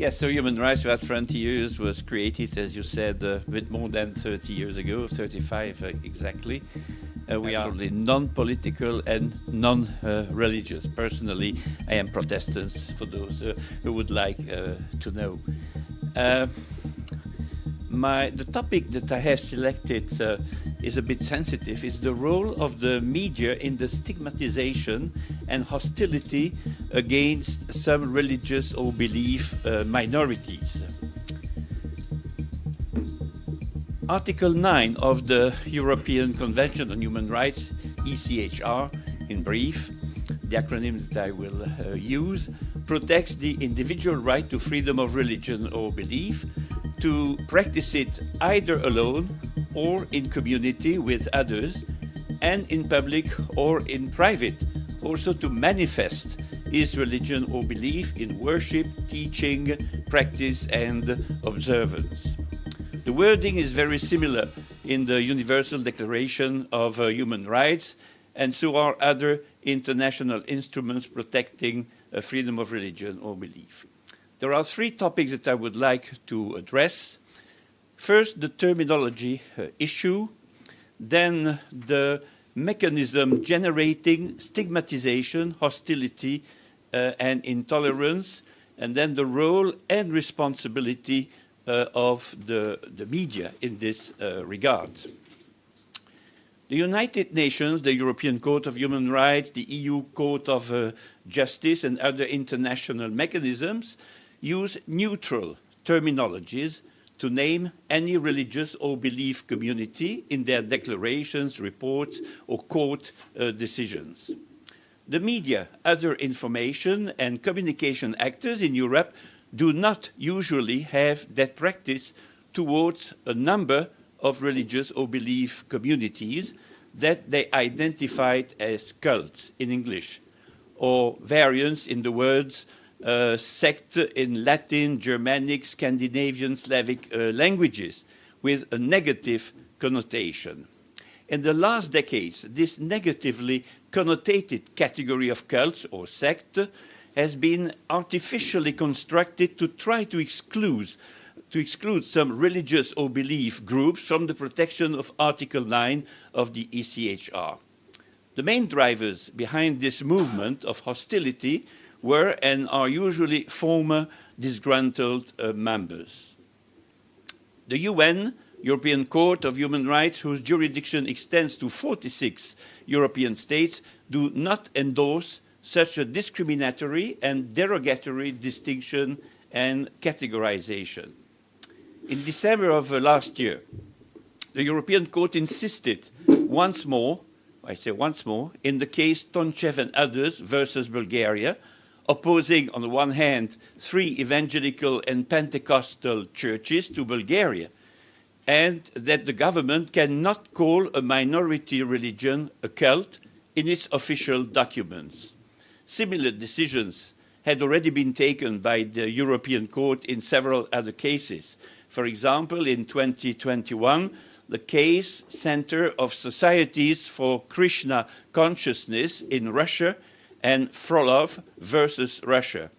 Yes, so Human Rights Without Frontiers was created, as you said, a bit more than 30 years ago, 35 exactly. We are non-political and non-religious. Personally, I am Protestant, for those who would like to know. The topic that I have selected is a bit sensitive. It's the role of the media in the stigmatization and hostility against some religious or belief minorities. Article 9 of the European Convention on Human Rights, ECHR, in brief, the acronym that I will use, protects the individual right to freedom of religion or belief, to practice it either alone or in community with others, and in public or in private, also to manifest his religion or belief in worship, teaching, practice, and observance. The wording is very similar in the Universal Declaration of Human Rights, and so are other international instruments protecting freedom of religion or belief. There are three topics that I would like to address. First, the terminology issue, then the mechanism generating stigmatization, hostility, and intolerance, and then the role and responsibility of the media in this regard. The United Nations, the European Court of Human Rights, the EU Court of Justice, and other international mechanisms use neutral terminologies to name any religious or belief community in their declarations, reports, or court decisions. The media, other information and communication actors in Europe do not usually have that practice towards a number of religious or belief communities that they identified as cults in English, or variants in the words sect in Latin, Germanic, Scandinavian, Slavic languages with a negative connotation. In the last decades, this negatively connotated category of cults or sect has been artificially constructed to try to exclude some religious or belief groups from the protection of Article 9 of the ECHR. The main drivers behind this movement of hostility were and are usually former disgruntled members. The UN, European Court of Human Rights, whose jurisdiction extends to 46 European states, do not endorse such a discriminatory and derogatory distinction and categorization. In December of last year, the European Court insisted once more, I say once more, in the case Tonchev and others versus Bulgaria, opposing, on the one hand, 3 evangelical and Pentecostal churches to Bulgaria, and that the government cannot call a minority religion a cult in its official documents. Similar decisions had already been taken by the European Court in several other cases. For example, in 2021, the case Center of Societies for Krishna Consciousness in Russia and Frolov versus Russia.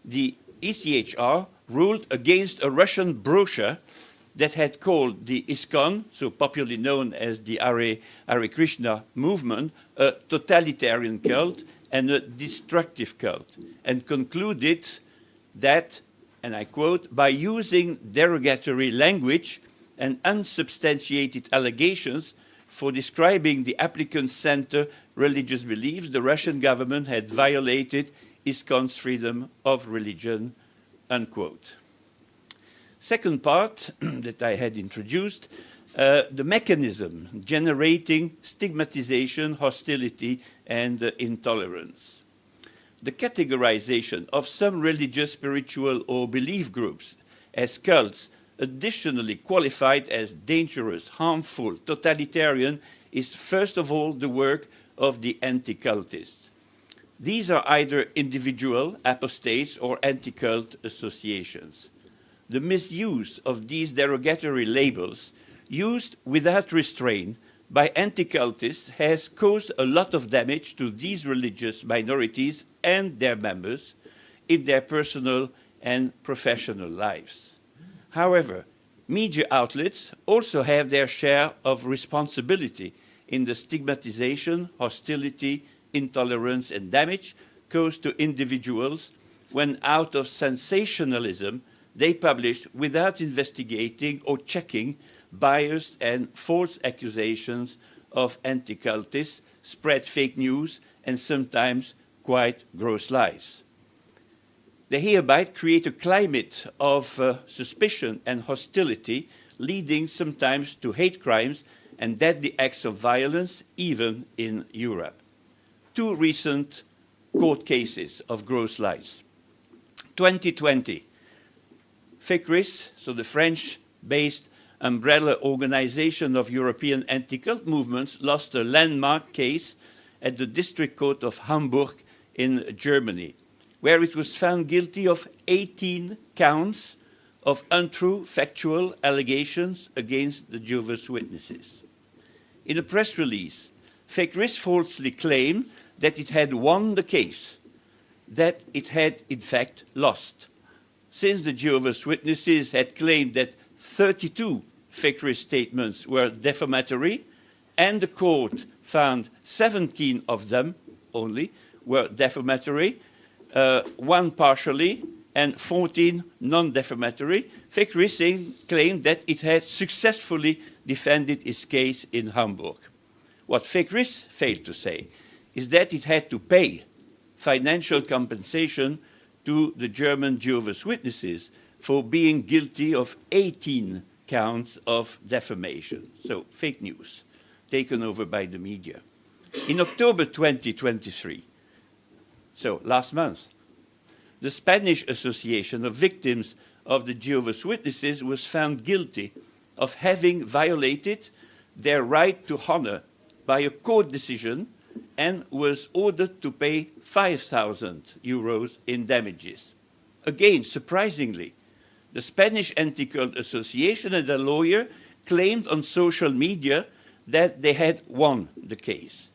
The ECHR ruled against a Russian brochure that had called the ISKCON, so popularly known as the Hare Krishna movement, a totalitarian cult and a destructive cult, and concluded that, and I quote, by using derogatory language and unsubstantiated allegations for describing the applicant's center religious beliefs, the Russian government had violated ISKCON's freedom of religion, unquote. Second part that I had introduced, the mechanism generating stigmatization, hostility, and intolerance. The categorization of some religious, spiritual, or belief groups as cults, additionally qualified as dangerous, harmful, totalitarian, is first of all the work of the anti-cultists. These are either individual apostates or anti-cult associations. The misuse of these derogatory labels, used without restraint by anti-cultists, has caused a lot of damage to these religious minorities and their members in their personal and professional lives. However, media outlets also have their share of responsibility in the stigmatization, hostility, intolerance, and damage caused to individuals when, out of sensationalism, they published without investigating or checking biased and false accusations of anti-cultists, spread fake news, and sometimes quite gross lies. They hereby create a climate of suspicion and hostility, leading sometimes to hate crimes and deadly acts of violence, even in Europe. Two recent court cases of gross lies. 2020, FECRIS, so the French-based umbrella organization of European anti-cult movements, lost a landmark case at the District Court of Hamburg in Germany, where it was found guilty of 18 counts of untrue factual allegations against the Jehovah's Witnesses. In a press release, FECRIS falsely claimed that it had won the case, that it had in fact lost, since the Jehovah's Witnesses had claimed that 32 FECRIS statements were defamatory, and the court found 17 of them only were defamatory, one partially, and 14 non-defamatory. FECRIS claimed that it had successfully defended its case in Hamburg. What FECRIS failed to say is that it had to pay financial compensation to the German Jehovah's Witnesses for being guilty of 18 counts of defamation, so fake news, taken over by the media. In October 2023, so last month, the Spanish Association of Victims of the Jehovah's Witnesses was found guilty of having violated their right to honor by a court decision and was ordered to pay 5,000 euros in damages. Again, surprisingly, the Spanish Anti-Cult Association and a lawyer claimed on social media that they had won the case.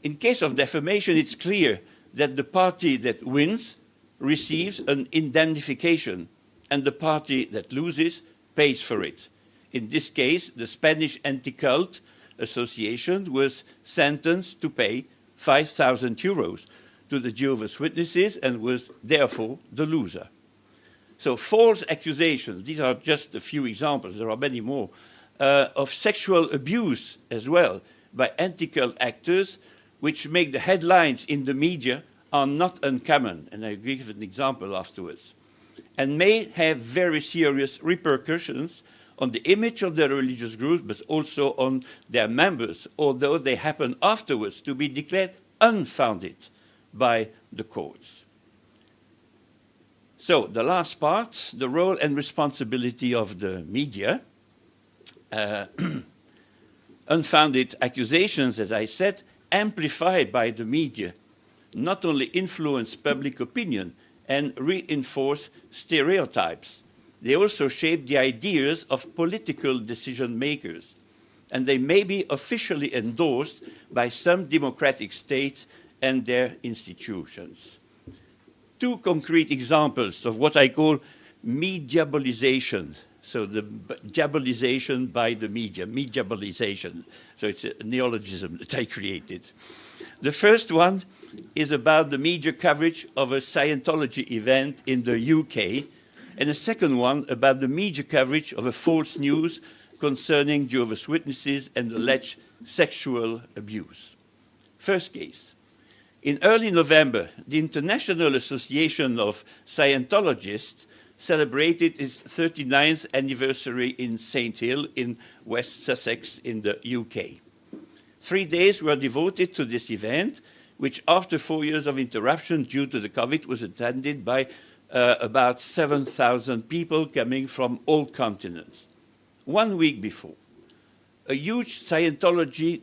In case of defamation, it's clear that the party that wins receives an indemnification and the party that loses pays for it. In this case, the Spanish Anti-Cult Association was sentenced to pay 5,000 euros to the Jehovah's Witnesses and was therefore the loser. So false accusations, these are just a few examples, there are many more, of sexual abuse as well by anti-cult actors, which make the headlines in the media, are not uncommon, and I'll give an example afterwards, and may have very serious repercussions on the image of their religious groups, but also on their members, although they happen afterwards to be declared unfounded by the courts. So the last part, the role and responsibility of the media. Unfounded accusations, as I said, amplified by the media, not only influence public opinion and reinforce stereotypes, they also shape the ideas of political decision makers, and they may be officially endorsed by some democratic states and their institutions. Two concrete examples of what I call mediabolization, so the diabolization by the media, mediabolization. So it's a neologism that I created. The first one is about the media coverage of a Scientology event in the UK, and the second one about the media coverage of a false news concerning Jehovah's Witnesses and alleged sexual abuse. First case. In early November, the International Association of Scientologists celebrated its 39th anniversary in St. Hill in West Sussex in the UK. 3 days were devoted to this event, which after 4 years of interruption due to the COVID was attended by about 7,000 people coming from all continents. 1 week before, a huge Scientology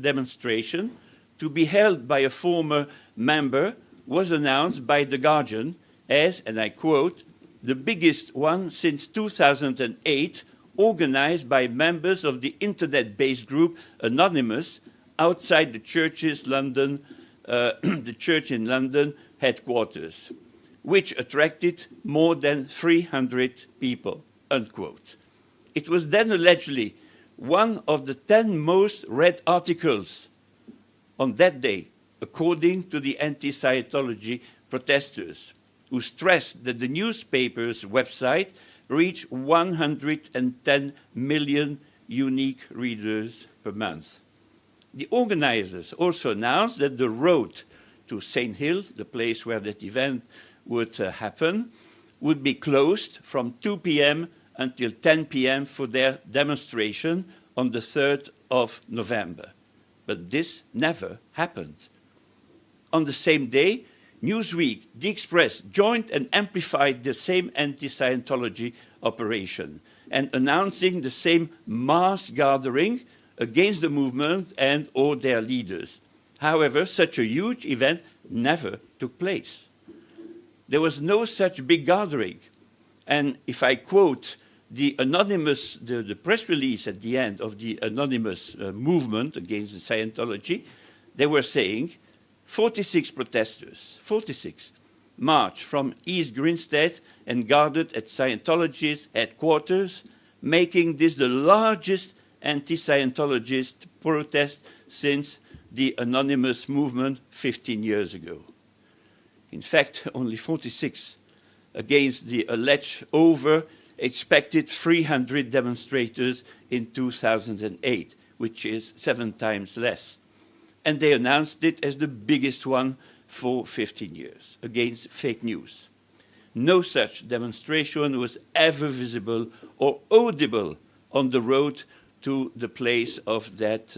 demonstration to be held by a former member was announced by The Guardian as, and I quote, the biggest one since 2008, organized by members of the internet-based group Anonymous outside the church in London headquarters. which attracted more than 300 people, unquote. It was then allegedly one of the 10 most read articles on that day, according to the anti-Scientology protesters, who stressed that the newspaper's website reached 110 million unique readers per month. The organizers also announced that the road to St. Hill, the place where that event would happen, would be closed from 2 p.m. until 10 p.m. for their demonstration on the 3rd of November. But this never happened. On the same day, Newsweek, The Express joined and amplified the same anti-Scientology operation and announcing the same mass gathering against the movement and or their leaders. However, such a huge event never took place. There was no such big gathering. And if I quote the anonymous, the press release at the end of the anonymous movement against the Scientology, they were saying 46 protesters, 46, marched from East Grinstead and gathered at Scientology's headquarters, making this the largest anti-Scientologist protest since the anonymous movement 15 years ago. In fact, only 46 against the alleged over-expected 300 demonstrators in 2008, which is 7 times less. And they announced it as the biggest one for 15 years, against fake news. No such demonstration was ever visible or audible on the road to the place of that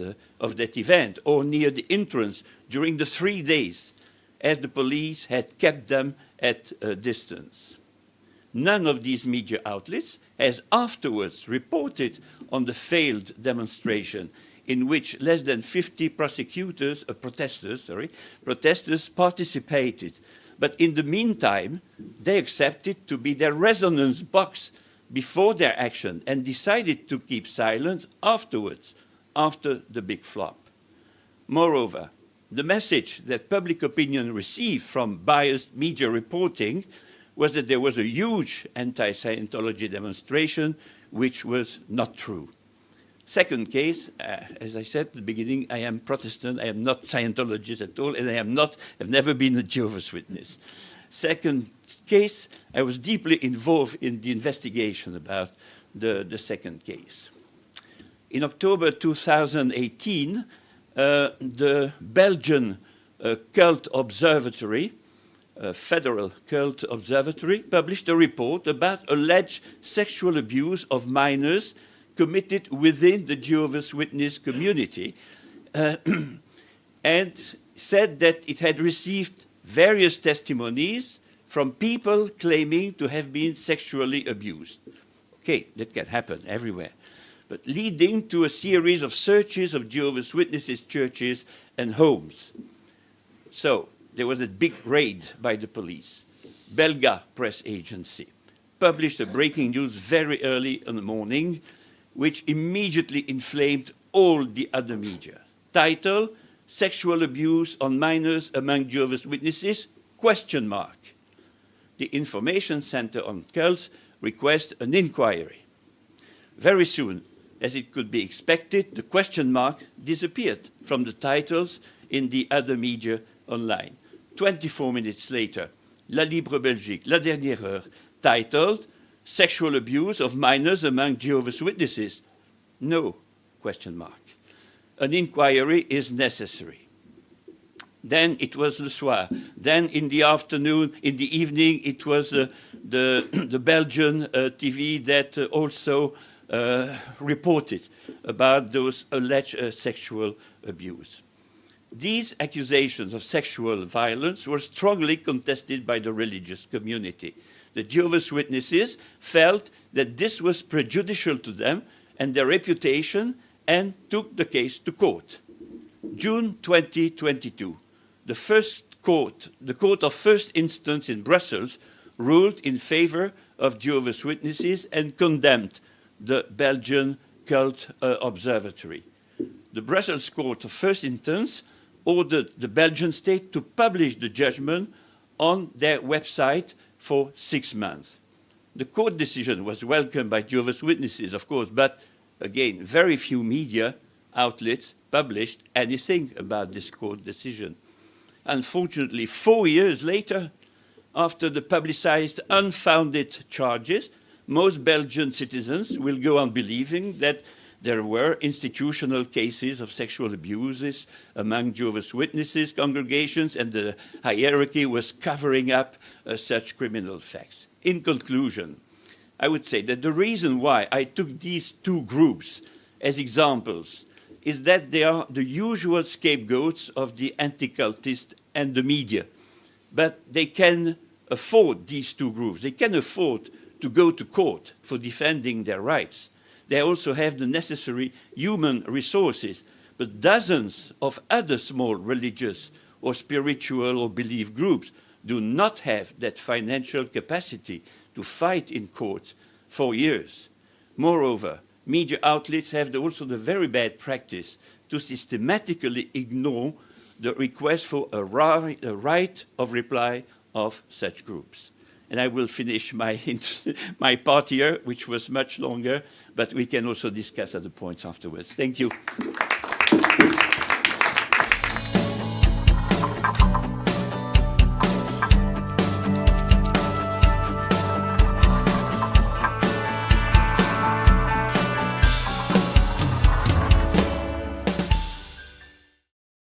event or near the entrance during the 3 days, as the police had kept them at a distance. None of these media outlets has afterwards reported on the failed demonstration in which less than 50 protesters participated. But in the meantime, they accepted to be their resonance box before their action and decided to keep silent afterwards, after the big flop. Moreover, the message that public opinion received from biased media reporting was that there was a huge anti-Scientology demonstration, which was not true. Second case, as I said at the beginning, I am Protestant, I am not Scientologist at all, and have never been a Jehovah's Witness. Second case, I was deeply involved in the investigation about the second case. In October 2018, the Belgian Cult Observatory, Federal Cult Observatory, published a report about alleged sexual abuse of minors committed within the Jehovah's Witness community, and said that it had received various testimonies from people claiming to have been sexually abused. Okay, that can happen everywhere, but leading to a series of searches of Jehovah's Witnesses churches and homes. So there was a big raid by the police. Belga press agency published a breaking news very early in the morning, which immediately inflamed all the other media. Title, Sexual Abuse on Minors Among Jehovah's Witnesses, ? The Information Center on Cults requested an inquiry. Very soon, as it could be expected, the question mark disappeared from the titles in the other media online. 24 minutes later, La Libre Belgique, La Dernière Heure, titled Sexual Abuse of Minors Among Jehovah's Witnesses. No, ? An inquiry is necessary. Then it was Le Soir. Then in the afternoon, in the evening, it was the Belgian TV that also reported about those alleged sexual abuse. These accusations of sexual violence were strongly contested by the religious community. The Jehovah's Witnesses felt that this was prejudicial to them and their reputation and took the case to court. June 2022, the Court of First Instance in Brussels ruled in favor of Jehovah's Witnesses and condemned the Belgian Cult Observatory. The Brussels Court of First Instance ordered the Belgian state to publish the judgment on their website for 6 months. The court decision was welcomed by Jehovah's Witnesses, of course, but again, very few media outlets published anything about this court decision. Unfortunately, 4 years later, after the publicized unfounded charges, most Belgian citizens will go on believing that there were institutional cases of sexual abuses among Jehovah's Witnesses congregations, and the hierarchy was covering up such criminal facts. In conclusion, I would say that the reason why I took these two groups as examples is that they are the usual scapegoats of the anti-cultists and the media. But they can afford, these two groups, they can afford to go to court for defending their rights. They also have the necessary human resources, but dozens of other small religious or spiritual or belief groups do not have that financial capacity to fight in courts for years. Moreover, media outlets have also the very bad practice to systematically ignore the request for a right of reply of such groups. And I will finish my part here, which was much longer, but we can also discuss other points afterwards. Thank you.